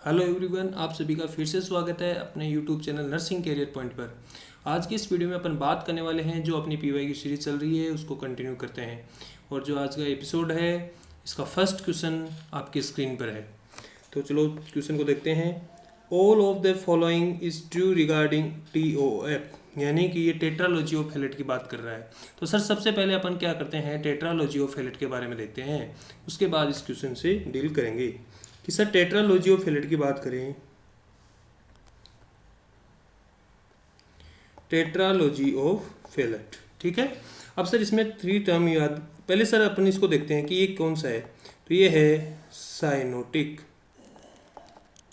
Hello everyone, आप सभी का फिर से स्वागत है अपने YouTube channel nursing career point पर। आज की इस वीडियो में अपन बात करने वाले हैं जो अपनी पीवाई की सीरीज चल रही है उसको कंटिन्यू करते हैं। और जो आज का एपिसोड है इसका फर्स्ट क्वेश्चन आपकी स्क्रीन पर है। तो चलो क्वेश्चन को देखते हैं। All of the following is true regarding TOF, यानी कि ये टेट्रालॉजी ऑफ हैलेट की बात कर रहा है। तो सर सबसे पहले अपन क्या करते हैं, टेट्रालॉजी ऑफ हैलेट के बारे में देखते हैं, उसके बाद इस क्वेश्चन से डील करेंगे। कि सर टेट्रालॉजी ऑफ हैलेट की बात करें, टेट्रालॉजी ऑफ फेलेट, ठीक है। अब सर इसमें 3 टर्म याद, पहले सर अपन इसको देखते हैं कि ये कौन सा है। तो ये है साइनोटिक,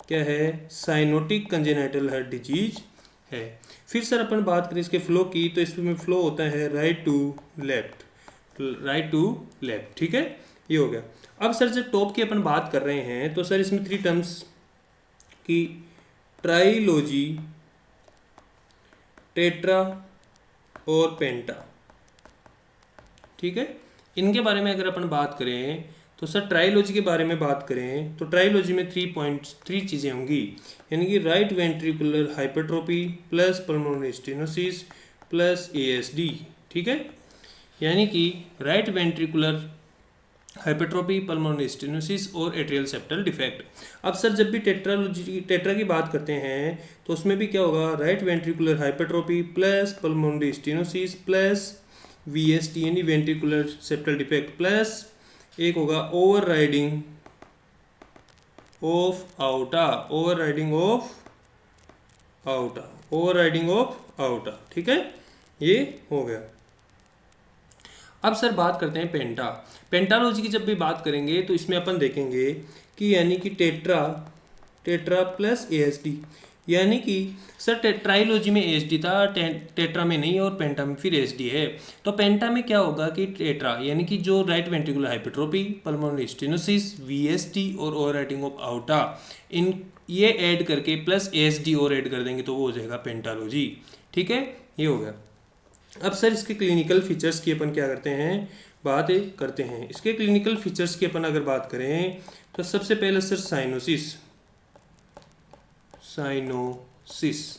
क्या है, साइनोटिक कंजेनाइटल हार्ट डिजीज है। फिर सर अपन बात करें इसके फ्लो की, तो इसमें फ्लो होता है right to left, right to left, ठीक है, ये हो गया। अब सर जब टॉप की अपन बात कर रहे हैं तो सर इसमें 3 टर्म्स की, ट्राइलॉजी, टेट्रा और पेंटा, ठीक है। इनके बारे में अगर अपन बात करें तो सर ट्राइलॉजी के बारे में बात करें तो ट्राइलॉजी में 3 चीज़ें होंगी, यानी कि right ventricular hypertrophy plus pulmonary stenosis plus ASD, ठीक है। यानी कि right ventricular hypertrophy, pulmonary stenosis और एट्रियल सेप्टल डिफेक्ट। अब सर जब भी टेट्रा की बात करते हैं तो उसमें भी क्या होगा, right ventricular hypertrophy plus pulmonary stenosis plus VSD यानी वेंट्रिकुलर सेप्टल डिफेक्ट प्लस एक होगा over riding of outta, over riding of outta, over riding of outta, ठीक है, ये हो गया। अब सर बात करते हैं पेंटालॉजी की जब भी बात करेंगे तो इसमें अपन देखेंगे कि यानी कि टेट्रा प्लस ASD, यानी कि सर ट्राइलॉजी में ASD था, टेट्रा में नहीं, और पेंटा में फिर ASD है। तो पेंटा में क्या होगा कि टेट्रा यानी कि जो right ventricular hypertrophy, pulmonary stenosis, VSD और ओवरराइटिंग ऑफ आउटा, इन ये ऐड करके प्लस ASD और ऐड कर देंगे तो वो हो जाएगा पेंटालॉजी, ठीक है, ये हो गया। अब सर इसके क्लिनिकल फीचर्स की अपन क्या करते हैं, बात करते हैं। इसके क्लिनिकल फीचर्स की अपन अगर बात करें तो सबसे पहले सर साइनोसिस,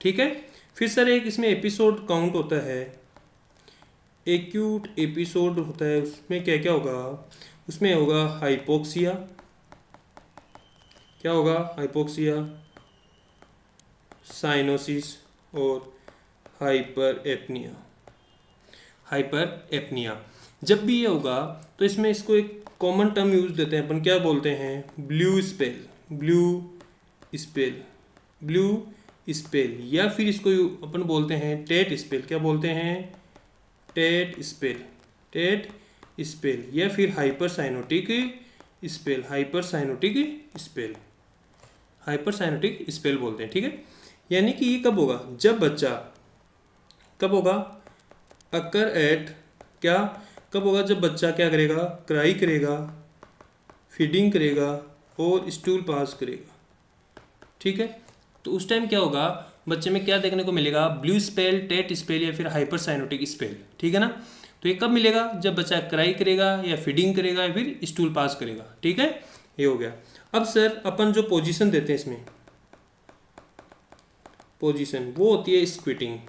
ठीक है। फिर सर एक इसमें एपिसोड काउंट होता है, एक्यूट एपिसोड होता है, उसमें क्या क्या होगा, उसमें होगा हाइपोक्सिया, क्या होगा, हाइपोक्सिया, साइनोसिस और हाइपर एपनिया। जब भी ये होगा तो इसमें इसको एक कॉमन टर्म यूज देते हैं अपन, क्या बोलते हैं, ब्लू स्पेल, या फिर इसको अपन बोलते हैं टेट स्पेल, क्या बोलते हैं, टेट स्पेल, या फिर हाइपरसाइनोटिक स्पेल बोलते हैं, ठीक है। यानी कि ये कब होगा, जब बच्चा, कब होगा, अकर एट, क्या, कब होगा, जब बच्चा क्या करेगा, क्राई करेगा, फीडिंग करेगा और स्टूल पास करेगा, ठीक है। तो उस टाइम क्या होगा, बच्चे में क्या देखने को मिलेगा, ब्लू स्पेल, टेट स्पेल या फिर हाइपरसाइनोटिक स्पेल, ठीक है ना। तो ये कब मिलेगा, जब बच्चा क्राई करेगा या फीडिंग करेगा या फिर स्टूल पास करेगा, ठीक है, ये हो गया। अब सर अपन जो पोजीशन देते हैं इसमें, पोजीशन वो होती है स्क्वीटिंग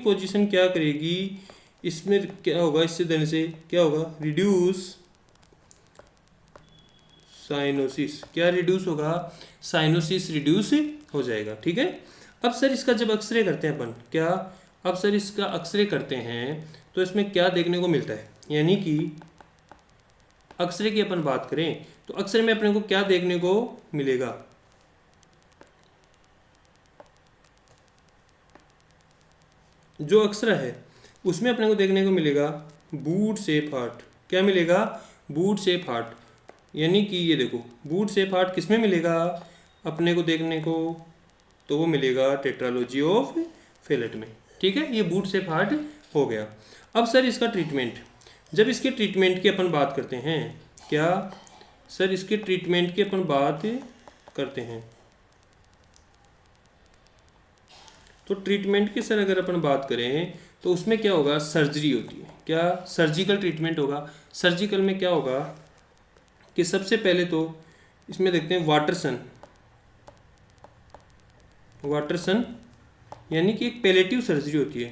पोजीशन क्या करेगी, इसमें क्या होगा, इससे देने से क्या होगा, रिड्यूस साइनोसिस, क्या रिड्यूस होगा, साइनोसिस रिड्यूस हो जाएगा, ठीक है। अब सर इसका जब एक्सरे करते हैं अपन, क्या, अब सर इसका एक्सरे करते हैं तो इसमें क्या देखने को मिलता है, यानी कि एक्सरे की अपन बात करें तो एक्सरे में अपने को क्या देखने को मिलेगा, जो एक्सरे है उसमें अपने को देखने को मिलेगा बूट शेप हार्ट, क्या मिलेगा, बूट शेप हार्ट, यानी कि ये देखो बूट शेप हार्ट किस में मिलेगा अपने को देखने को, तो वो मिलेगा टेट्रालॉजी ऑफ फेलेट में, ठीक है, ये बूट शेप हार्ट हो गया। अब सर इसका ट्रीटमेंट, जब इसके ट्रीटमेंट की अपन बात करते हैं, क्या सर इसके ट्रीटमेंट की अपन बात करते हैं, तो ट्रीटमेंट की सर अगर अपन बात करें तो उसमें क्या होगा, सर्जरी होती है, क्या सर्जिकल ट्रीटमेंट होगा। सर्जिकल में क्या होगा कि सबसे पहले तो इसमें देखते हैं वाटरसन, वाटरसन यानी कि एक पैलेटिव सर्जरी होती है,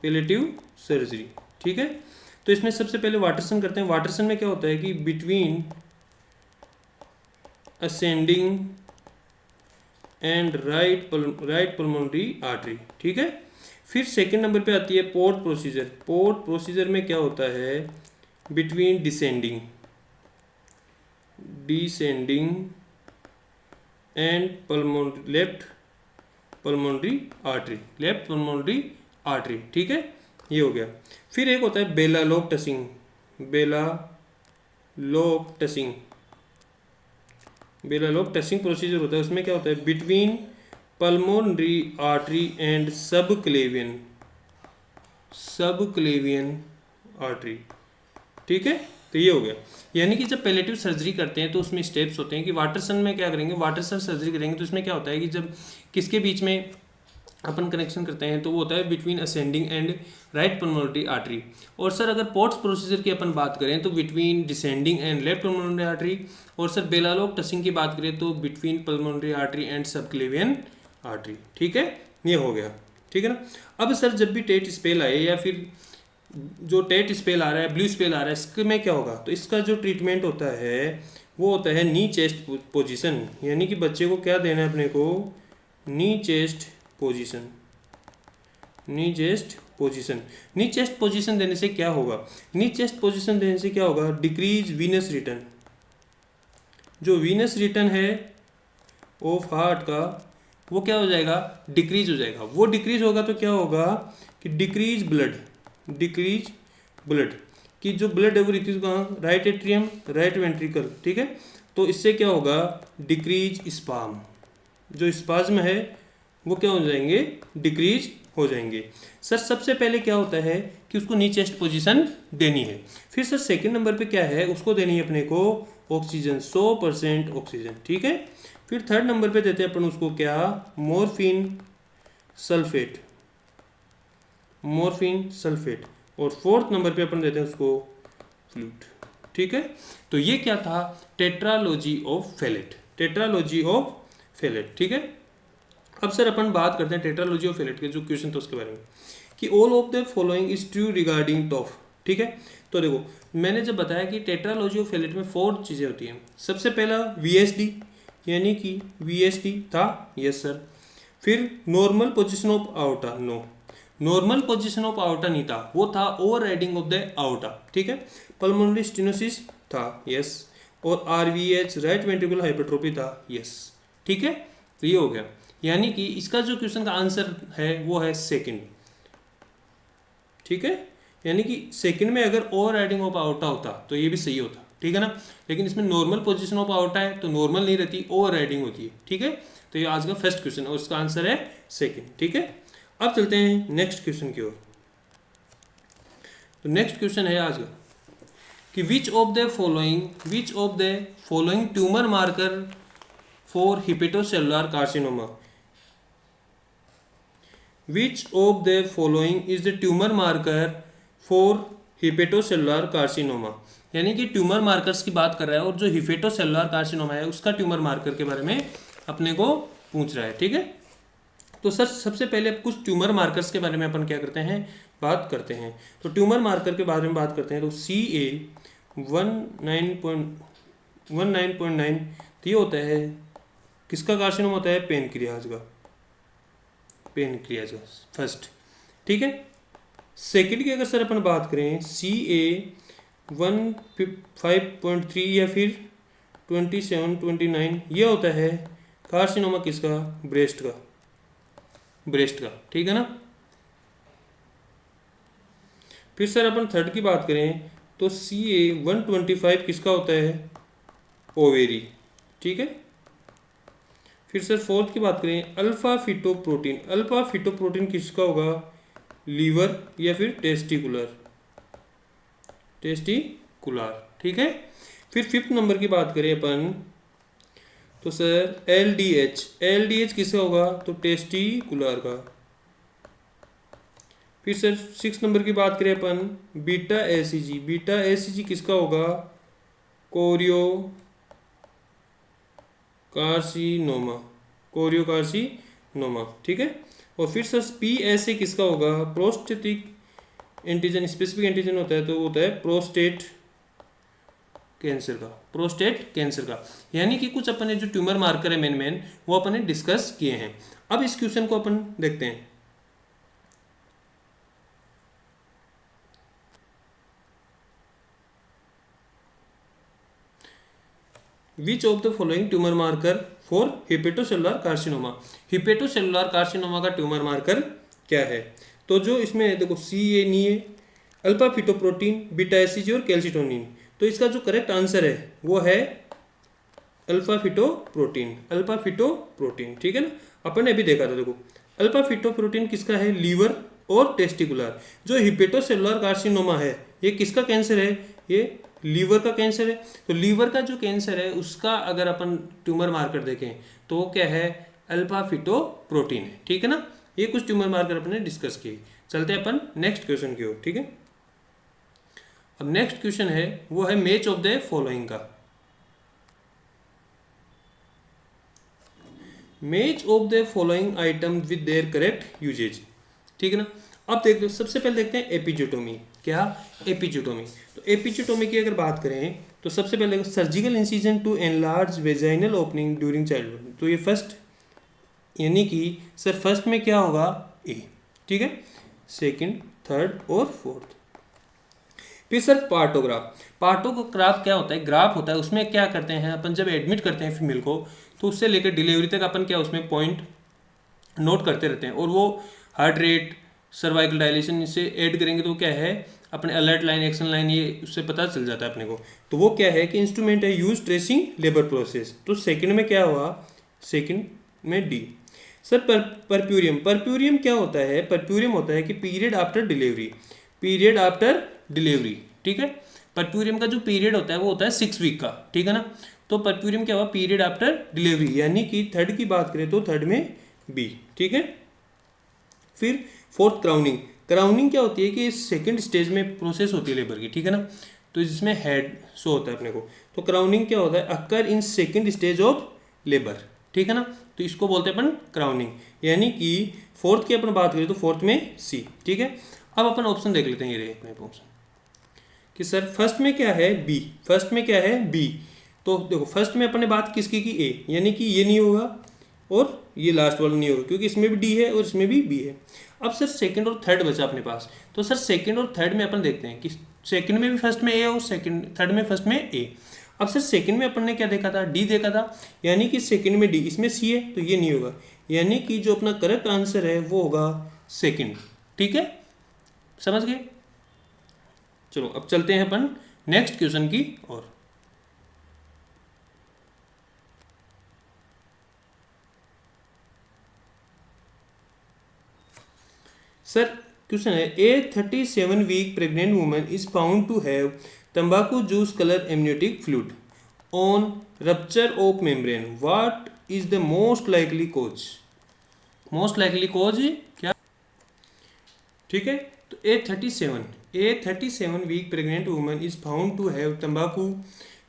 पैलेटिव सर्जरी, ठीक है। तो इसमें सबसे पहले वाटरसन करते हैं। वाटरसन में क्या होता है कि between ascending and right pulmonary artery, ठीक है। फिर सेकंड नंबर पे आती है पोर्ट प्रोसीजर। पोर्ट प्रोसीजर में क्या होता है, between descending and left pulmonary artery, ठीक है, ये हो गया। फिर एक होता है बेलालोक टसिंग, बेलालोक टसिंग प्रोसीजर होता है। उसमें क्या होता है, between pulmonary artery and subclavian artery, ठीक है। तो ये हो गया। यानी कि जब पैलेटिव सर्जरी करते हैं तो उसमें स्टेप्स होते हैं कि वाटरसन में क्या करेंगे, वाटरसन सर्जरी करेंगे तो इसमें क्या होता है कि जब किसके बीच में अपन कनेक्शन करते हैं तो वो होता है between ascending and right pulmonary artery. और सर अगर पोर्ट्स प्रोसीजर की अपन बात करें तो between descending and left pulmonary artery. और सर बेलालोक टसिंग की बात करें तो between pulmonary artery and subclavian artery, ठीक है, ये हो गया, ठीक है ना। अब सर जब भी टेट स्पेल आए या फिर जो टेट स्पेल आ रहा है, ब्लू स्पेल आ रहा है, इसके में क्या होगा, तो इसका जो ट्रीटमेंट होता है वो होता है नी चेस्ट पोजीशन। यानी कि बच्चे को क्या देना है अपने को, नी चेस्ट पोजीशन। नी चेस्ट पोजीशन देने से क्या होगा, नी चेस्ट पोजीशन देने से क्या होगा, डिक्रीज वीनस रिटर्न। जो वीनस रिटर्न है ऑफ हार्ट का वो क्या हो जाएगा, डिक्रीज हो जाएगा। वो डिक्रीज होगा तो क्या होगा कि डिक्रीज ब्लड कि जो ब्लड है वो डिक्रीज कहाँ, राइट एट्रियम, राइट वेंट्रिकल, ठीक है। तो इससे क्या होगा, डिक्रीज स्पाज्म, जो स्पाज्म है वो क्या हो जाएंगे, डिक्रीज हो जाएंगे। सर सबसे पहले क्या होता है कि उसको नी चेस्ट पोजीशन देनी है। फिर सर सेकंड नंबर पे क्या है, उसको देनी है अपने को ऑक्सीजन, 100% ऑक्सीजन, ठीक है। फिर थर्ड नंबर पे देते हैं अपन उसको क्या, मॉर्फिन सल्फेट। और फोर्थ नंबर पे अपन देते हैं उसको फ्लूइड, ठीक है। तो ये क्या था, टेट्रालॉजी ऑफ फेलेट, ठीक है। अब सर अपन बात करते हैं टेट्रालॉजी ऑफ फेलेट के जो क्वेश्चन थे उसके बारे में कि all of the following is true regarding TOF, ठीक है। तो देखो मैंने जब बताया कि टेट्रालॉजी ऑफ फेलेट में 4 चीज़ें होती हैं। सबसे पहला VSD, यानी कि VSD था, यस सर। फिर normal position of aorta, no, normal position of aorta नहीं था, वो था overriding of the aorta, ठीक है। पल्मोनरी स्टेनोसिस था, यस। और RVH, राइट वेंट्रिकुलर हाइपरट्रोफी था, यस, ठीक है। तो ये हो गया। यानी कि इसका जो क्वेश्चन का आंसर है वो है सेकंड, ठीक है। यानी कि सेकंड में अगर ओवर राइडिंग ऑफ आउटा होता तो ये भी सही होता, ठीक है ना। लेकिन इसमें नॉर्मल पोजीशन ऑफ आउटा है तो नॉर्मल नहीं रहती, ओवर राइडिंग होती है, ठीक है। तो ये आज का फर्स्ट क्वेश्चन और उसका आंसर है सेकंड, ठीक है। अब चलते हैं नेक्स्ट क्वेश्चन की ओर। तो नेक्स्ट क्वेश्चन है आज का कि which of the following tumour marker for hepatocellular carcinoma, which of the following is the tumour marker for hepatocellular carcinoma. यानी कि ट्यूमर मार्कर्स की बात कर रहा है और जो हिपेटोसेलुलर कार्सिनोमा है उसका ट्यूमर मार्कर के बारे में अपने को पूछ रहा है, ठीक है। तो सर सबसे पहले कुछ ट्यूमर मार्कर्स के बारे में अपन क्या करते हैं, बात करते हैं। तो ट्यूमर मार्कर के बारे में बात करते हैं तो CA 19.9 तो ये होता है किसका कार्सिनोमा होता है, पेनक्रियाज का फर्स्ट, ठीक है। सेकंड की अगर सर अपन बात करें CA 15.3 या फिर 27-29 ये होता है कार्सिनोमा किसका, ब्रेस्ट का, ठीक है ना। फिर सर अपन थर्ड की बात करें तो CA 125 किसका होता है, ओवेरी, ठीक है। फिर सर फोर्थ की बात करें अल्फा फिटोप्रोटीन किसका होगा, लीवर या फिर टेस्टिकुलर, ठीक है। फिर फिफ्थ नंबर की बात करें अपन तो सर LDH किसका होगा, तो टेस्टिकुलर का। फिर सर सिक्स नंबर की बात करें अपन बीटा एसीजी किसका होगा, कोरियो कार्सिनोमा, कोरियोकार्सिनोमा, ठीक है। और फिर सर पी ऐसे किसका होगा, प्रोस्टेटिक एंटीजन, स्पेसिफिक एंटीजन होता है तो वो होता है प्रोस्टेट कैंसर का, प्रोस्टेट कैंसर का। यानी कि कुछ अपने जो ट्यूमर मार्कर है मेन वो अपने डिस्कस किए हैं। अब इस क्वेश्चन को अपन देखते हैं। Which of the following tumour marker for hepatocellular carcinoma, hepatocellular carcinoma का ट्यूमर मार्कर क्या है। तो जो इसमें देखो सी ए नी है, अल्फा फिटोप्रोटीन, बीटा एसीजी और कैल्सिटोनिन। तो इसका जो करेक्ट आंसर है वो है अल्फा फिटोप्रोटीन, अल्फा फिटोप्रोटीन, ठीक है ना। अपन ने अभी देखा था, देखो अल्फा फिटोप्रोटीन किसका है, लीवर और टेस्टिकुलर। जो हिपेटोसेलुलर कार्सिनोमा है ये किसका कैंसर है, ये लीवर का कैंसर है। तो लीवर का जो कैंसर है उसका अगर अपन ट्यूमर मार्कर देखें तो वो क्या है, अल्फा फिटोप्रोटीन है, ठीक है ना। ये कुछ ट्यूमर मार्कर अपने डिस्कस किए। चलते हैं अपन नेक्स्ट क्वेश्चन की ओर, ठीक है। अब नेक्स्ट क्वेश्चन है वो है मैच ऑफ द फॉलोइंग का, match of the following item with their correct usages, ठीक है ना। अब देख लो, सबसे पहले देखते हैं एपिजियोटोमी। क्या, एपिजियोटोमी। तो एपिजियोटोमी की अगर बात करें तो सबसे पहले surgical incision to enlarge vaginal opening during childhood. तो ये फर्स्ट, यानी कि सर फर्स्ट में क्या होगा, ए, ठीक है। सेकंड, थर्ड और फोर्थ। फिर सर पार्टोग्राफ, पार्टोग्राफ क्या होता है, ग्राफ होता है, उसमें क्या करते हैं अपन जब एडमिट करते हैं फीमेल को तो उससे लेकर डिलीवरी तक अपन क्या उसमें पॉइंट नोट करते रहते हैं। और वो हार्ट रेट, सर्वाइकल डायलेशन से ऐड करेंगे तो क्या है अपने अलर्ट लाइन, एक्शन लाइन, ये उससे पता चल जाता है अपने को। तो वो क्या है कि इंस्ट्रूमेंट है यूज ट्रेसिंग लेबर प्रोसेस। तो सेकंड में क्या हुआ, सेकंड में डी। सर परप्यूरियम, परप्यूरियम क्या होता है, परप्यूरियम होता है कि period after delivery, period after delivery, ठीक है। परप्यूरियम का जो पीरियड होता है वो होता है 6 वीक का, ठीक है ना। तो परप्यूरियम क्या हुआ, पीरियड आफ्टर डिलीवरी, यानी कि थर्ड की बात करें तो थर्ड में बी, ठीक है। फिर फोर्थ क्राउनिंग, क्राउनिंग क्या होती है कि सेकंड स्टेज में प्रोसेस होती है लेबर की, ठीक है ना। तो इसमें हेड शो होता है अपने को। तो क्राउनिंग क्या होता है, occur in second stage of labour, ठीक है ना। तो इसको बोलते हैं अपन क्राउनिंग। यानी कि फोर्थ की अपन बात करें तो फोर्थ में सी, ठीक है। अब अपन ऑप्शन देख लेते हैं, ये रहे अपने ऑप्शन कि सर फर्स्ट में क्या है, बी, फर्स्ट में क्या है, बी। तो देखो फर्स्ट में अपन ने बात किसकी की, ए, यानी कि ये नहीं होगा और ये लास्ट वाला नहीं होगा क्योंकि इसमें भी डी है और इसमें भी बी है। अब सर सेकंड और थर्ड बचा अपने पास। तो सर सेकंड और थर्ड में अपन देखते हैं कि सेकंड में भी फर्स्ट में ए और सेकंड थर्ड में फर्स्ट में ए। अब सर सेकंड में अपन ने क्या देखा था, डी देखा था, यानी कि सेकंड में डी, इसमें सी है तो ये नहीं होगा, यानी कि जो अपना करेक्ट आंसर है वो होगा सेकंड, ठीक है, समझ गए। चलो अब चलते हैं अपन नेक्स्ट क्वेश्चन की ओर। सर क्वेश्चन है, a 37 week pregnant woman is found to have तंबाकू juice colour amniotic fluid on rupture of membrane, what is the most likely cause, most likely cause क्या, ठीक है। तो a 37 week pregnant woman is found to have तंबाकू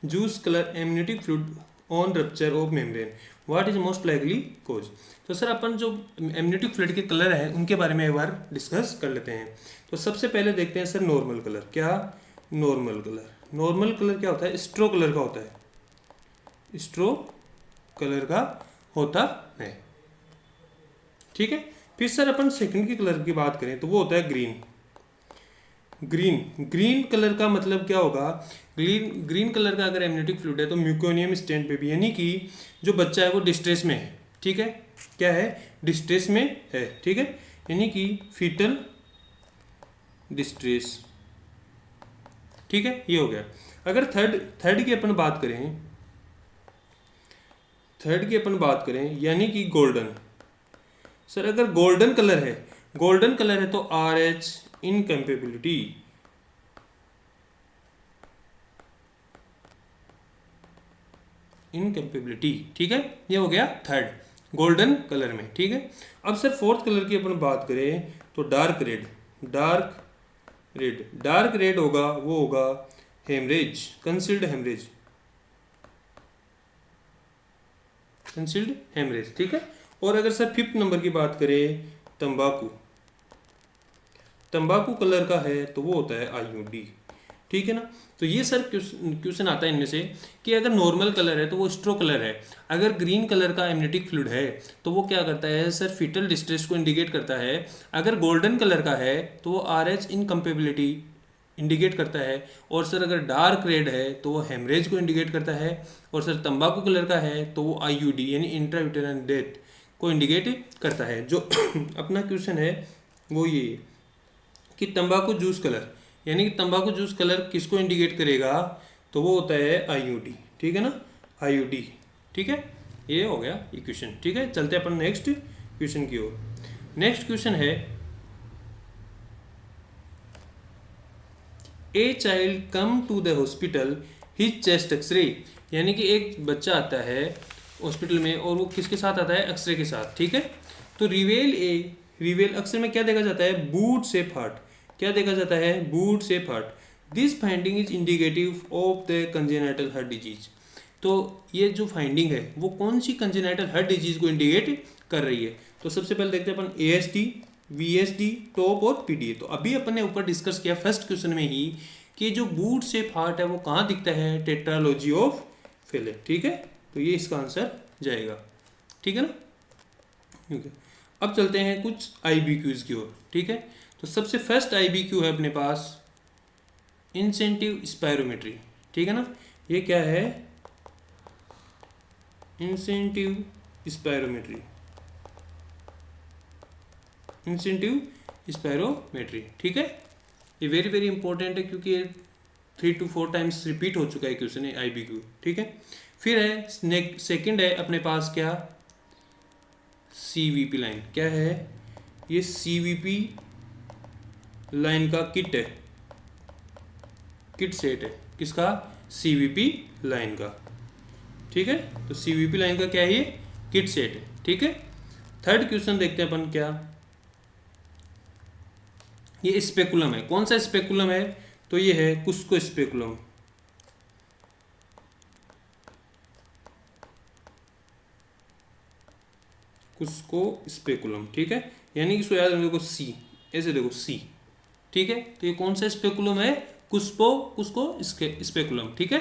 juice colour amniotic fluid on rupture of membrane, what is most likely cause. तो sir अपन जो amniotic fluid के colour हैं उनके बारे में एक बार डिस्कस कर लेते हैं। तो सबसे पहले देखते हैं सर नॉर्मल कलर, क्या, नॉर्मल कलर, नॉर्मल कलर क्या होता है, स्ट्रो कलर का होता है, स्ट्रो कलर का होता है, ठीक है। फिर सर अपन सेकंड के कलर की बात करें तो वो होता है ग्रीन, ग्रीन, ग्रीन कलर का मतलब क्या होगा, ग्रीन कलर का अगर एमनियोटिक फ्लूइड है तो म्यूकोनियम स्टेंट पे भी, यानी कि जो बच्चा है वो डिस्ट्रेस में है, ठीक है, क्या है, डिस्ट्रेस में है, ठीक है, यानी कि फीटल डिस्ट्रेस, ठीक है, ये हो गया। अगर थर्ड की अपन बात करें, थर्ड की अपन बात करें यानी कि गोल्डन, सर अगर गोल्डन कलर है, गोल्डन कलर है तो आर एच इनकम्पेबिलिटी, इनकम्पेबिलिटी, ठीक है, ये हो गया थर्ड गोल्डन कलर में, ठीक है। अब सर फोर्थ कलर की अपन बात करें तो dark red, dark red, dark red होगा वो होगा haemorrhage, concealed haemorrhage, concealed haemorrhage, ठीक है। और अगर सर 5th नंबर की बात करें, तंबाकू, तंबाकू कलर का है तो वो होता है आईयूडी, ठीक है ना। तो ये सर क्वेश्चन आता है इनमें से कि अगर नॉर्मल कलर है तो वो स्ट्रो कलर है, अगर ग्रीन कलर का एमनेटिक फ्लूइड है तो वो क्या करता है सर, फीटल डिस्ट्रेस को इंडिकेट करता है, अगर गोल्डन कलर का है तो वो आरएच इनकम्पेबिलिटी इंडिकेट करता है, और सर अगर डार्क रेड है तो वो हेमरेज को इंडिकेट करता है, और सर तंबाकू कलर का है तो वो आईयूडी यानी इंट्रायूटेराइन डेथ को इंडिकेट करता है। जो अपना क्वेश्चन है वो ये कि तंबाकू जूस कलर, यानी कि तंबाकू जूस कलर किसको इंडिकेट करेगा, तो वो होता है आईयूडी, ठीक है ना, आईयूडी, ठीक है। ये हो गया ये क्वेश्चन, ठीक है। चलते हैं अपन नेक्स्ट क्वेश्चन की ओर। नेक्स्ट क्वेश्चन है, a child come to the hospital his chest x-ray, यानी कि एक बच्चा आता है हॉस्पिटल में और वो किसके साथ आता है, एक्सरे के साथ, ठीक है। तो रिवेल अक्सर में क्या देखा जाता है, बूट से हार्ट, क्या देखा जाता है, बूट से heart. This finding is indicative of the congenital heart disease. तो ये जो फाइंडिंग है वो कौन सी कंजेनाइटल हार्ट डिजीज को इंडिकेट कर रही है। तो सबसे पहले देखते हैं अपन एएसडी, वीएसडी, टॉप और पीडीए। तो अभी अपन ने ऊपर डिस्कस किया फर्स्ट क्वेश्चन में ही कि जो बूट शेप हार्ट है वो कहाँ दिखता है, टेट्रालॉजी ऑफ फेलेट, ठीक है। तो ये इसका आंसर जाएगा, ठीक है ना, ठीक है। अब चलते हैं कुछ आईबीक्यूज की ओर, ठीक है। तो सबसे फर्स्ट आईबीक्यू है अपने पास इंसेंटिव स्पायरोमेट्री, ठीक है ना। ये क्या है, इंसेंटिव स्पायरोमेट्री, इंसेंटिव स्पायरोमेट्री, ठीक है। ये वेरी वेरी इंपॉर्टेंट है क्योंकि ये 3 to 4 टाइम्स रिपीट हो चुका है क्वेश्चन आईबीक्यू, ठीक है। फिर है सेकंड है अपने पास क्या, सीवीपी लाइन, क्या है ये, सीवीपी लाइन का किट है, किट सेट है किसका, सीवीपी लाइन का, ठीक है। तो सीवीपी लाइन का क्या है, ये किट सेट है, ठीक है। थर्ड क्वेश्चन देखते हैं अपन क्या, ये स्पेकुलम है, कौन सा स्पेकुलम है, तो ये है कुस्को स्पेकुलम, कुस्को स्पेकुलम, ठीक है। यानी कि इसको याद रखो सी, ऐसे देखो सी, ठीक है। तो ये कौन सा स्पेकुलम है, कुस्को स्पेकुलम, ठीक है।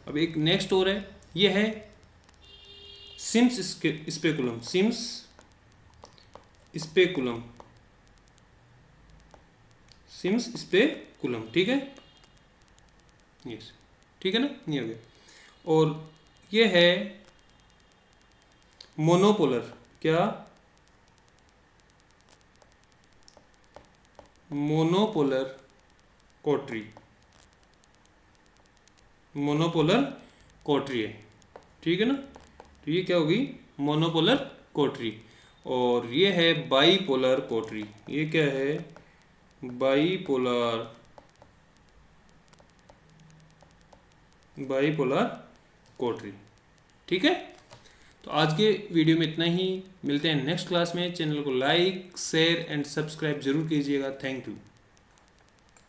अब एक नेक्स्ट और है, ये है Sims speculum, Sims speculum, Sims speculum, ठीक है, यस, ठीक है ना, ये हो गया। और ये है मोनोपोलर, क्या, मोनोपोलर कोटरी, मोनोपोलर कोटरी है, ठीक है ना। तो ये क्या होगी, मोनोपोलर कोटरी। और ये है बाईपोलर कोटरी, ये क्या है, बाईपोलर, बाईपोलर कोटरी, ठीक है। तो आज के वीडियो में इतना ही, मिलते हैं नेक्स्ट क्लास में। चैनल को लाइक शेयर एंड सब्सक्राइब जरूर कीजिएगा। Thank you.